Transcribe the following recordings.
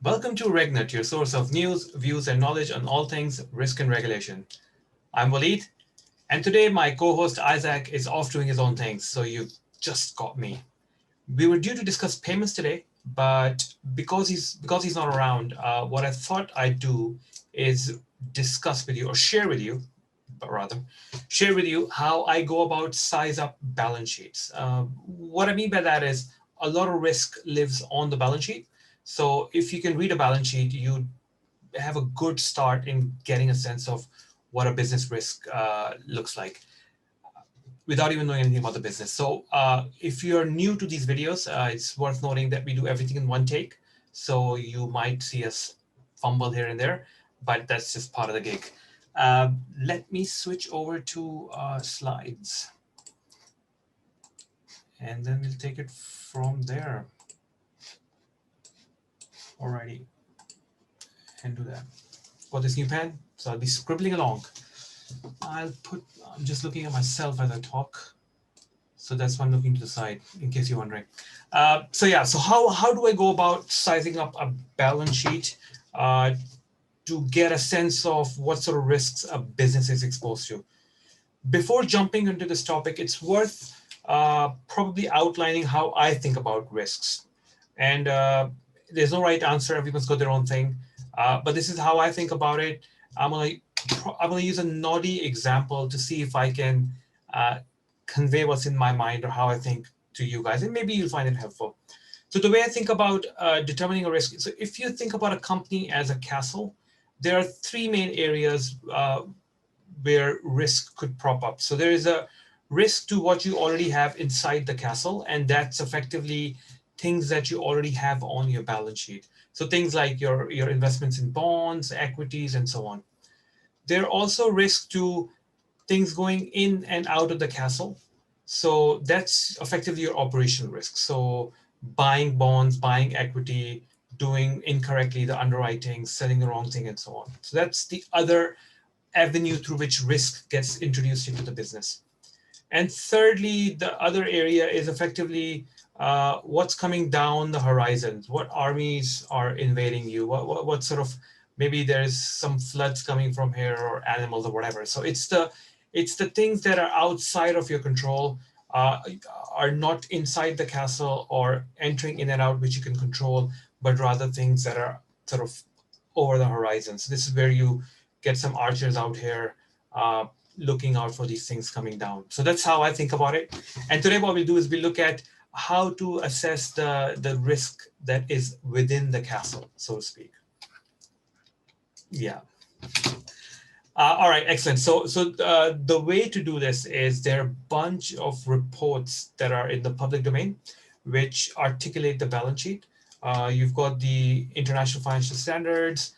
Welcome to RegNut, your source of news, views, and knowledge on all things risk and regulation. I'm Waleed, and today my co-host Isaac is off doing his own things, so you've just got me. We were due to discuss payments today, but because he's not around, what I thought I'd do is discuss with you, or share with you, but rather share with you how I go about size up balance sheets. What I mean by that is a lot of risk lives on the balance sheet. So if you can read a balance sheet, you have a good start in getting a sense of what a business risk looks like without even knowing anything about the business. So if you're new to these videos, it's worth noting that we do everything in one take. So you might see us fumble here and there, but that's just part of the gig. Let me switch over to slides, and then we'll take it from there. Alrighty, and do that. Got this new pen, so I'll be scribbling along. I'm just looking at myself as I talk. So that's why I'm looking to the side, in case you're wondering. So how do I go about sizing up a balance sheet to get a sense of what sort of risks a business is exposed to? Before jumping into this topic, it's worth probably outlining how I think about risks. And there's no right answer. Everyone's got their own thing. But this is how I think about it. I'm gonna use a naughty example to see if I can convey what's in my mind or how I think to you guys, and maybe you'll find it helpful. So the way I think about determining a risk, so if you think about a company as a castle, there are three main areas where risk could prop up. So there is a risk to what you already have inside the castle, and that's effectively things that you already have on your balance sheet. So things like your investments in bonds, equities, and so on. There are also risks to things going in and out of the castle. So that's effectively your operational risk. So buying bonds, buying equity, doing incorrectly the underwriting, selling the wrong thing, and so on. So that's the other avenue through which risk gets introduced into the business. And thirdly, the other area is effectively what's coming down the horizon. What armies are invading you? What sort of, maybe there's some floods coming from here or animals or whatever. So it's the things that are outside of your control, are not inside the castle or entering in and out, which you can control, but rather things that are sort of over the horizon. So this is where you get some archers out here looking out for these things coming down. So that's how I think about it. And today what we'll do is we look at how to assess the risk that is within the castle, so to speak. Yeah. All right, excellent. So the way to do this is there are a bunch of reports that are in the public domain, which articulate the balance sheet. You've got the International Financial Standards,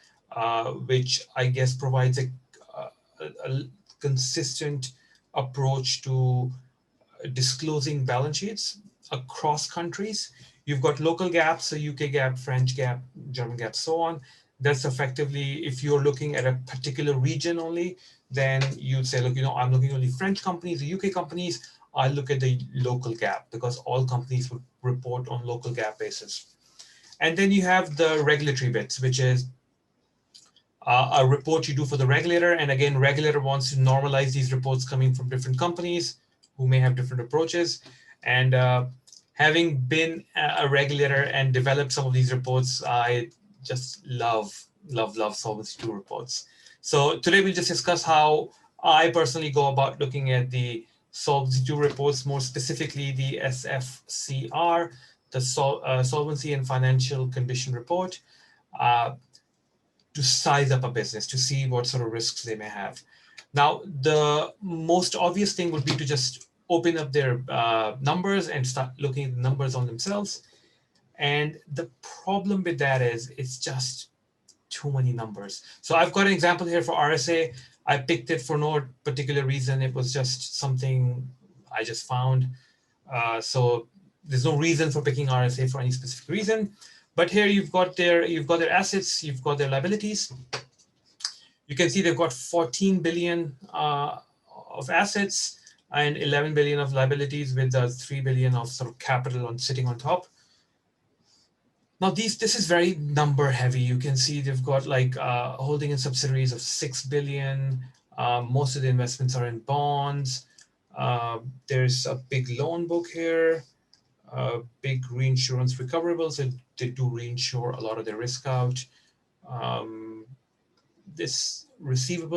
which I guess provides a consistent approach to disclosing balance sheets across countries. You've got local GAAP, so UK GAAP, French GAAP, German GAAP, so on. That's effectively, if you're looking at a particular region only, then you'd say, look, I'm looking only French companies or UK companies. I look at the local GAAP because all companies would report on local GAAP basis. And then you have the regulatory bits, which is a report you do for the regulator. And again, regulator wants to normalize these reports coming from different companies who may have different approaches. And having been a regulator and developed some of these reports, I just love Solvency II reports. So today we'll just discuss how I personally go about looking at the Solvency II reports, more specifically the SFCR, the Solvency and Financial Condition Report, to size up a business, to see what sort of risks they may have. Now, the most obvious thing would be to just open up their numbers and start looking at the numbers on themselves. And the problem with that is it's just too many numbers. So I've got an example here for RSA. I picked it for no particular reason. It was just something I just found. So there's no reason for picking RSA for any specific reason. But here you've got their assets, you've got their liabilities. You can see they've got 14 billion of assets and 11 billion of liabilities, with 3 billion of sort of capital sitting on top. Now this is very number heavy. You can see they've got like holding in subsidiaries of 6 billion. Most of the investments are in bonds. There's a big loan book here, big reinsurance recoverables. They do reinsure a lot of their risk out. This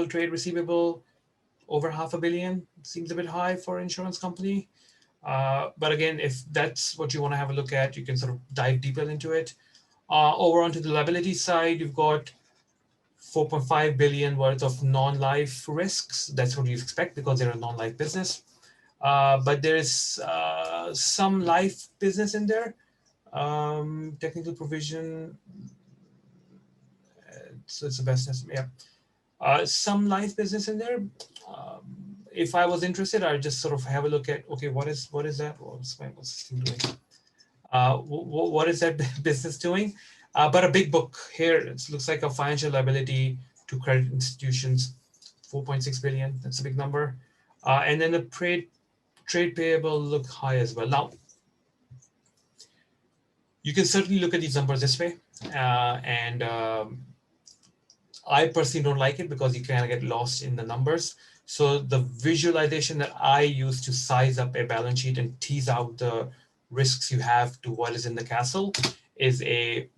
trade receivable, over $500 million, seems a bit high for an insurance company. But again, if that's what you want to have a look at, you can sort of dive deeper into it. Over onto the liability side, you've got 4.5 billion worth of non-life risks. That's what you expect because they're a non-life business. But there's some life business in there. Technical provision, so it's the best estimate. Yeah. Some life business in there. If I was interested, I'd just sort of have a look at, okay, what is that? What's this thing doing? What is that business doing? But a big book here. It looks like a financial liability to credit institutions, 4.6 billion. That's a big number. And then the trade payable look high as well. Now, you can certainly look at these numbers this way, and I personally don't like it because you kind of get lost in the numbers. So the visualization that I use to size up a balance sheet and tease out the risks you have to what is in the castle is a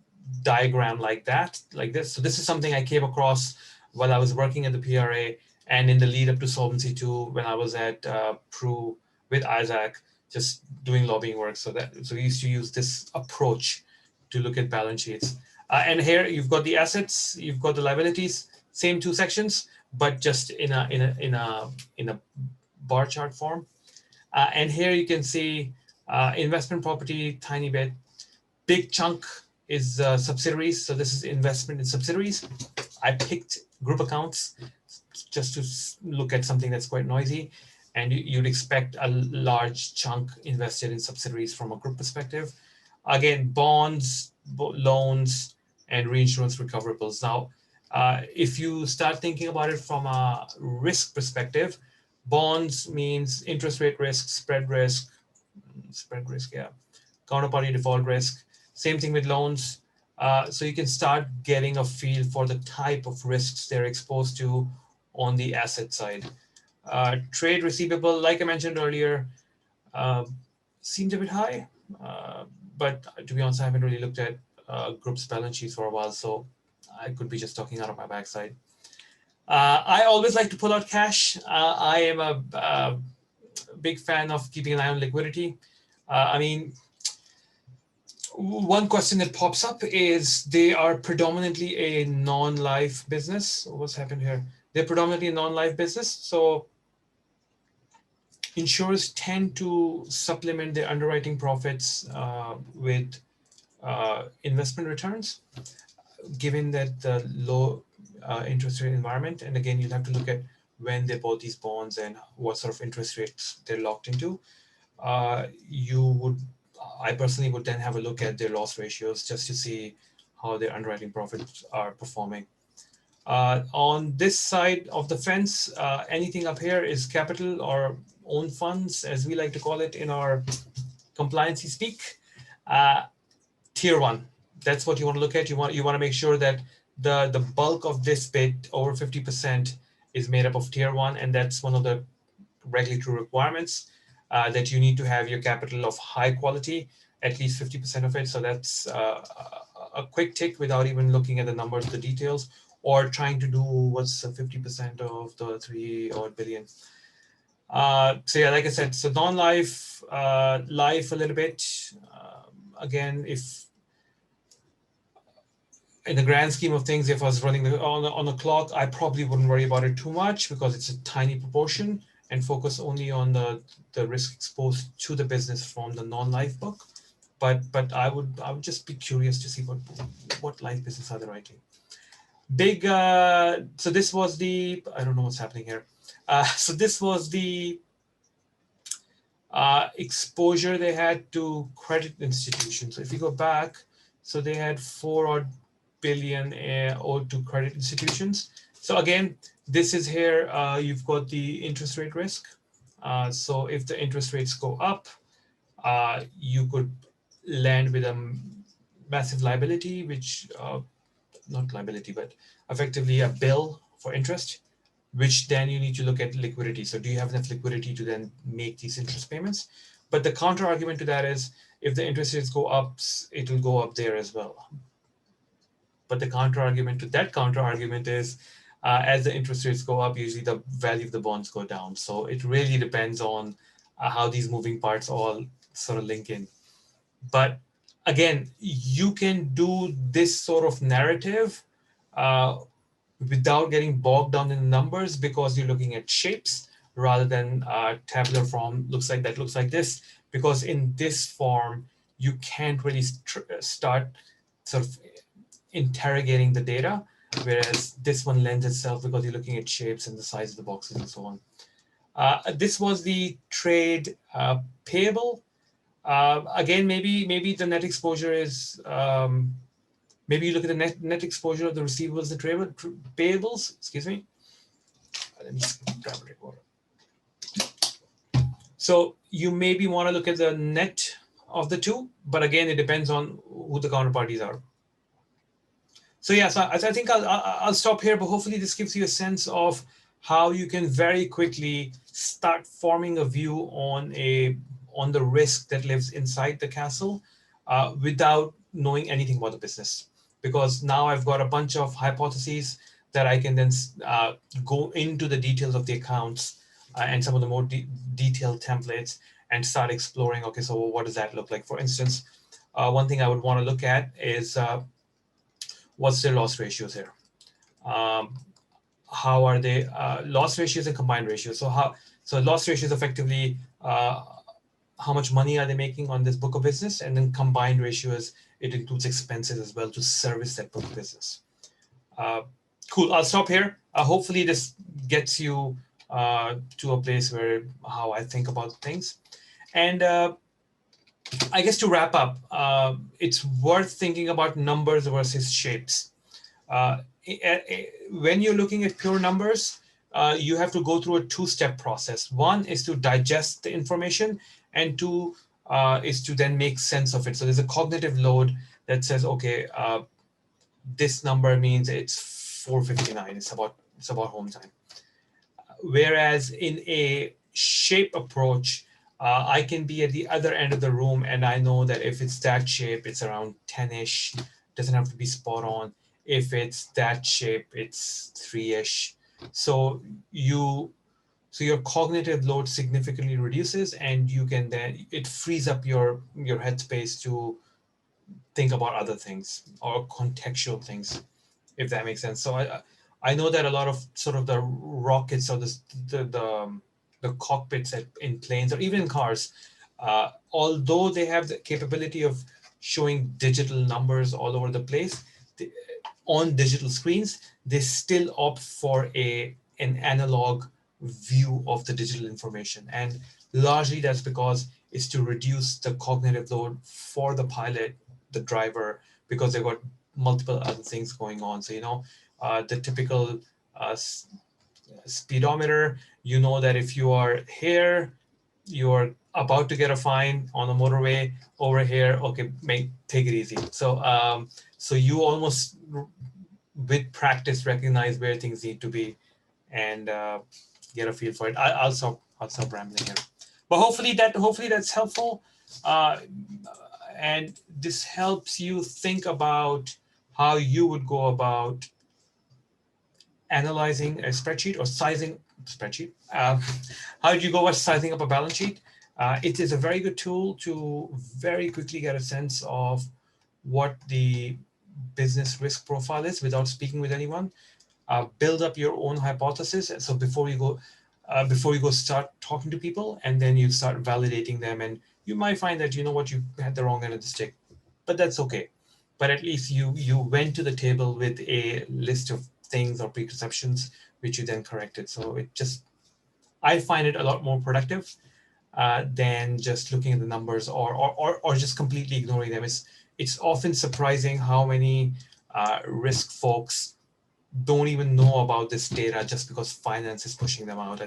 diagram like that, like this. So this is something I came across while I was working at the PRA and in the lead up to Solvency II when I was at Pru with Isaac, just doing lobbying work. So we used to use this approach to look at balance sheets. And here you've got the assets, you've got the liabilities, same two sections, but just in a bar chart form. And here you can see investment property, tiny bit. Big chunk is subsidiaries. So this is investment in subsidiaries. I picked group accounts just to look at something that's quite noisy. And you'd expect a large chunk invested in subsidiaries from a group perspective. Again, bonds, loans, and reinsurance recoverables. Now, if you start thinking about it from a risk perspective, bonds means interest rate risk, spread risk, yeah, counterparty default risk. Same thing with loans. So you can start getting a feel for the type of risks they're exposed to on the asset side. Trade receivable, like I mentioned earlier, seems a bit high, but to be honest, I haven't really looked at group's balance sheets for a while, so I could be just talking out of my backside. I always like to pull out cash. I am a big fan of keeping an eye on liquidity. I mean, one question that pops up is they are predominantly a non-life business. What's happened here? They're predominantly a non-life business, so insurers tend to supplement their underwriting profits with investment returns, given that the low interest rate environment. And again, you'll have to look at when they bought these bonds and what sort of interest rates they're locked into. I personally would then have a look at their loss ratios just to see how their underwriting profits are performing. On this side of the fence, anything up here is capital or own funds, as we like to call it in our compliancy speak. Tier 1, that's what you want to look at. You want to make sure that the bulk of this bit, over 50%, is made up of Tier 1, and that's one of the regulatory requirements, that you need to have your capital of high quality, at least 50% of it. So that's a quick tick without even looking at the numbers, the details, or trying to do what's 50% of the 3 odd billion. So yeah, like I said, so non-life, life a little bit. Again, if in the grand scheme of things, if I was running on the clock, I probably wouldn't worry about it too much because it's a tiny proportion, and focus only on the risk exposed to the business from the non-life book. But I would just be curious to see what life business are they writing. Big, so this was the, I don't know what's happening here. So this was the exposure they had to credit institutions. So if you go back, so they had 4 odd billion owed to credit institutions. So again, this is here, you've got the interest rate risk. So if the interest rates go up, you could land with a massive liability, which not liability, but effectively a bill for interest, which then you need to look at liquidity. So do you have enough liquidity to then make these interest payments? But the counter argument to that is if the interest rates go up, it will go up there as well. But the counter argument to that counter argument is as the interest rates go up, usually the value of the bonds go down. So it really depends on how these moving parts all sort of link in. But again, you can do this sort of narrative without getting bogged down in numbers because you're looking at shapes rather than tabular form looks like that, looks like this. Because in this form, you can't really start sort of interrogating the data, whereas this one lends itself because you're looking at shapes and the size of the boxes and so on. This was the trade payable. Again, maybe the net exposure is, maybe you look at the net exposure of the receivables and payables, excuse me. Let me grab a drink of water. So you maybe want to look at the net of the two, but again, it depends on who the counterparties are. So yeah, so I think I'll stop here, but hopefully this gives you a sense of how you can very quickly start forming a view on the risk that lives inside the castle without knowing anything about the business. Because now I've got a bunch of hypotheses that I can then go into the details of the accounts and some of the more detailed templates and start exploring, okay, so what does that look like? For instance, one thing I would want to look at is what's their loss ratios here? How are they loss ratios and combined ratios? So loss ratios effectively how much money are they making on this book of business, and then combined ratios, it includes expenses as well to service that book of business. Cool. I'll stop here. Hopefully this gets you to a place where how I think about things. And I guess to wrap up, it's worth thinking about numbers versus shapes. When you're looking at pure numbers, you have to go through a two-step process. One is to digest the information, and two is to then make sense of it. So there's a cognitive load that says, okay, this number means it's 4:59. It's about home time. Whereas in a shape approach, I can be at the other end of the room, and I know that if it's that shape, it's around 10-ish. Doesn't have to be spot on. If it's that shape, it's 3-ish. So your cognitive load significantly reduces, and you can then, it frees up your headspace to think about other things or contextual things, if that makes sense. So I know that a lot of sort of the rockets or the cockpits in planes or even in cars, although they have the capability of showing digital numbers all over the place on digital screens, they still opt for an analog view of the digital information. And largely that's because it's to reduce the cognitive load for the pilot, the driver, because they've got multiple other things going on. So, the typical speedometer, you know that if you are here, you're about to get a fine on a motorway. Over here, okay, take it easy. So so you almost with practice recognize where things need to be and get a feel for it. I'll stop rambling here, but hopefully that's helpful, and this helps you think about how you would go about analyzing a spreadsheet or sizing spreadsheet. How do you go about sizing up a balance sheet? It is a very good tool to very quickly get a sense of what the business risk profile is without speaking with anyone. Build up your own hypothesis. So before you go start talking to people, and then you start validating them, and you might find that, you know what, you had the wrong end of the stick, but that's okay. But at least you went to the table with a list of things or preconceptions, which you then corrected. So I find it a lot more productive than just looking at the numbers or just completely ignoring them. It's often surprising how many risk folks don't even know about this data just because finance is pushing them out. I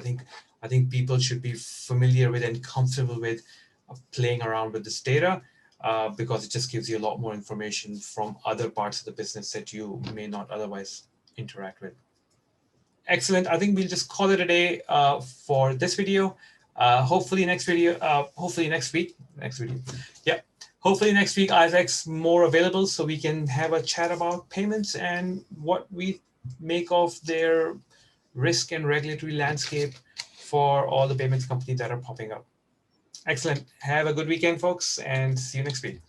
think people should be familiar with and comfortable with playing around with this data. because it just gives you a lot more information from other parts of the business that you may not otherwise interact with. Excellent. I think we'll just call it a day for this video. Hopefully next video, hopefully next week, Yeah. Hopefully next week, Isaac's more available so we can have a chat about payments and what we make of their risk and regulatory landscape for all the payments companies that are popping up. Excellent. Have a good weekend, folks, and see you next week.